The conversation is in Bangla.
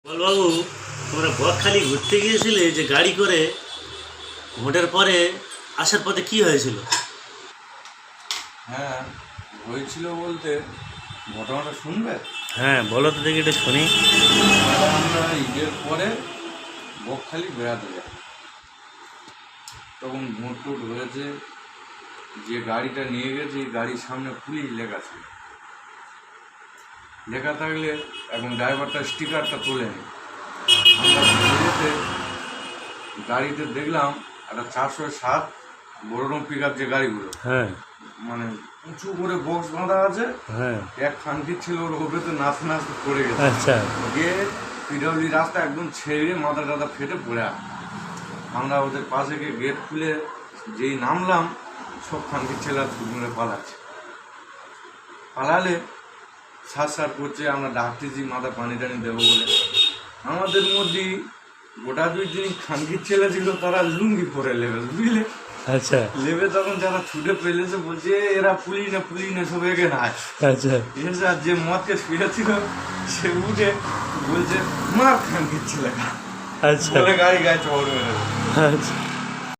বলবাবু, তোমরা বকখালি ঘুরতে গিয়েছিলে যে গাড়ি করে, ভোটের পরে আসার পথে কি হয়েছিল? হ্যাঁ, হয়েছিল বলতে ঘটনাটা শুনবে। হ্যাঁ, বলো তো দেখি, একটু শুনি। আমরা ঈদের পরে বকখালি বেড়াতে যাই, তখন ভোট টোট হয়েছে। যে গাড়িটা নিয়ে গেছে এই গাড়ির সামনে পুলিশ লেখা ছিল। লেখা থাকলে এখন ড্রাইভারটা স্টিকারটা তোলেনি। আমরা বেরোতে গাড়িতে দেখলাম একটা 407 বড় পিক আপ, যে গাড়িগুলো হ্যাঁ মানে উঁচু করে বক্স বাঁধা আছে, হ্যাঁ। এক খানকি ছিল, ওর ওপরে তো নাচতে নাচতে পড়ে গেছে। আচ্ছা। গিয়ে পিডব্লিউ রাস্তা একদম ছেড়ে মাথা টাথা ফেটে পড়ে আছে। আমরা ওদের পাশে গিয়ে গেট খুলে যেই নামলাম, সব খানকির ছেলেরা ছুটে পালাচ্ছে। পালালে সার করছে, আমরা ডাকতেছি মাথা পানি টানি দেবো বলে। আমাদের মধ্যেই গোটা দুই যিনি খানকির ছেলে ছিল তারা লুঙ্গি পরে লেবে, বুঝলে। আচ্ছা লেবে তখন যারা ছুটে পেলেছে বলছে এরা পুলিশ না সব এগে না। আচ্ছা এসে আর যে মদকে শুয়েছিল সে উঠে বলছে মার খানকির ছেলে আচ্ছা বলে গাড়ি গায়ে চড় মেরে। আচ্ছা।